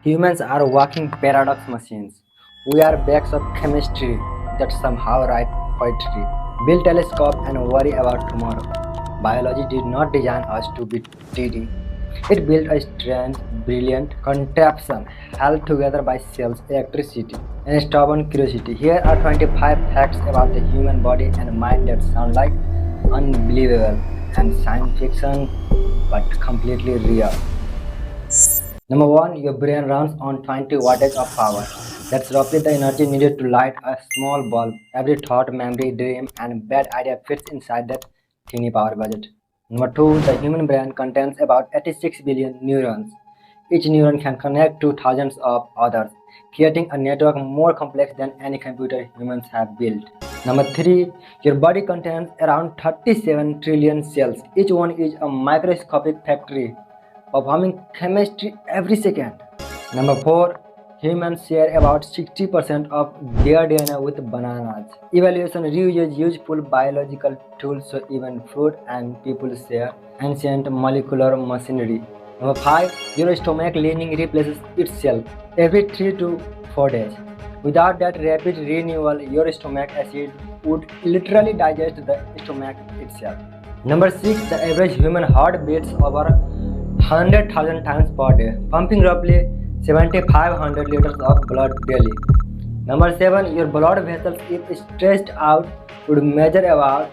Humans are walking paradox machines. We are bags of chemistry that somehow write poetry, build telescope and worry about tomorrow. Biology did not design us to be TD. It built a strange, brilliant contraption held together by cells, electricity, and stubborn curiosity. Here are 25 facts about the human body and mind that sound like unbelievable and science fiction but completely real. Number one, your brain runs on 20 wattage of power. That's roughly the energy needed to light a small bulb. Every thought, memory, dream, and bad idea fits inside that teeny power budget. Number two, the human brain contains about 86 billion neurons. Each neuron can connect to thousands of others, creating a network more complex than any computer humans have built. Number three, your body contains around 37 trillion cells. Each one is a microscopic factory performing chemistry every second. Number 4. Humans share about 60% of their DNA with bananas. Evaluation reuses useful biological tools so even fruit and people share ancient molecular machinery. Number 5. Your stomach lining replaces itself every 3 to 4 days. Without that rapid renewal, your stomach acid would literally digest the stomach itself. Number 6. The average human heart beats over 100,000 times per day, pumping roughly 7,500 liters of blood daily. Number 7. Your blood vessels, if stretched out, would measure about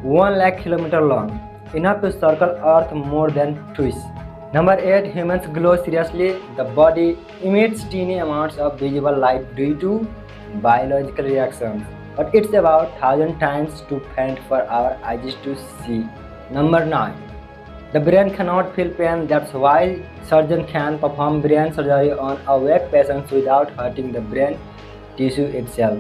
1 lakh kilometers long, enough to circle Earth more than twice. Number 8. Humans glow seriously. The body emits teeny amounts of visible light due to biological reactions, but it's about 1,000 times too faint for our eyes to see. Number 9. The brain cannot feel pain, that's why surgeon can perform brain surgery on awake patients without hurting the brain tissue itself.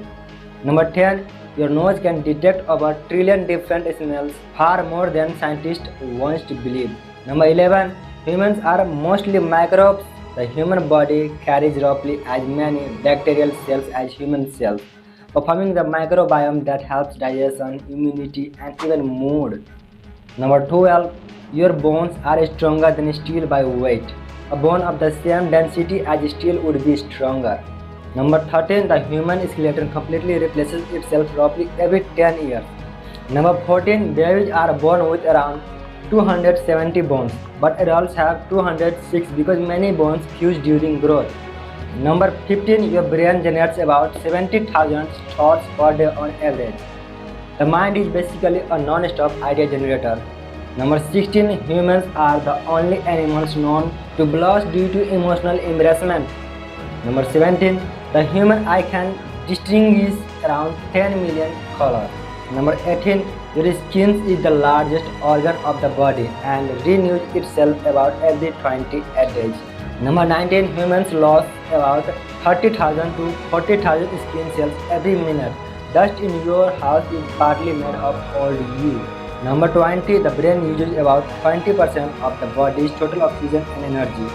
Number 10. Your nose can detect over a trillion different smells, far more than scientists once believed. Number 11. Humans are mostly microbes. The human body carries roughly as many bacterial cells as human cells, performing the microbiome that helps digestion, immunity, and even mood. Number 12. Your bones are stronger than steel by weight. A bone of the same density as steel would be stronger. Number 13. The human skeleton completely replaces itself roughly every 10 years. Number 14. Babies are born with around 270 bones, but adults have 206 because many bones fuse during growth. Number 15. Your brain generates about 70,000 thoughts per day on average. The mind is basically a non-stop idea generator. Number 16. Humans are the only animals known to blush due to emotional embarrassment. Number 17. The human eye can distinguish around 10 million colors. Number 18. Your skin is the largest organ of the body and renews itself about every 28 days. Number 19. Humans lose about 30,000 to 40,000 skin cells every minute. Dust in your house is partly made of old you. Number 20. The brain uses about 20% of the body's total oxygen and energy,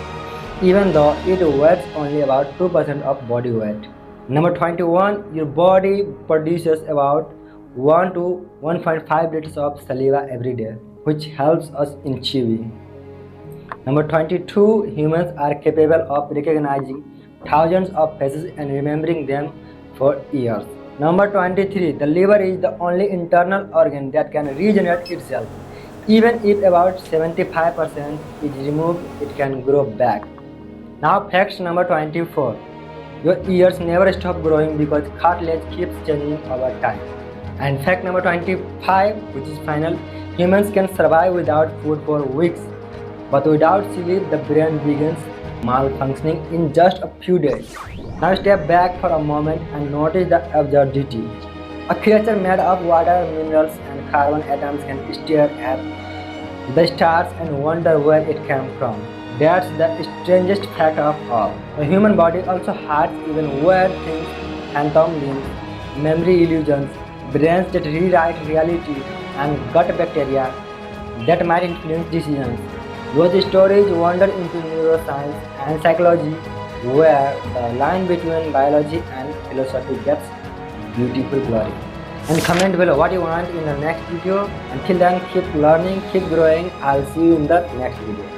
even though it weighs only about 2% of body weight. Number 21. Your body produces about 1 to 1.5 liters of saliva every day, which helps us in chewing. Number 22. Humans are capable of recognizing thousands of faces and remembering them for years. Number 23. The liver is the only internal organ that can regenerate itself. Even if about 75% is removed, it can grow back. Now facts number 24. Your ears never stop growing because cartilage keeps changing over time. And fact number 25, which is final, humans can survive without food for weeks. But without sleep, the brain begins malfunctioning in just a few days. Now step back for a moment and notice the absurdity. A creature made of water, minerals, and carbon atoms can stare at the stars and wonder where it came from. That's the strangest fact of all. The human body also has even weird things, phantom limbs, memory illusions, brains that rewrite reality, and gut bacteria that might influence decisions. Those stories wander into neuroscience and psychology, where the line between biology and philosophy gets beautiful blurry. And comment below what you want in the next video. Until then, keep learning, keep growing. I'll see you in the next video.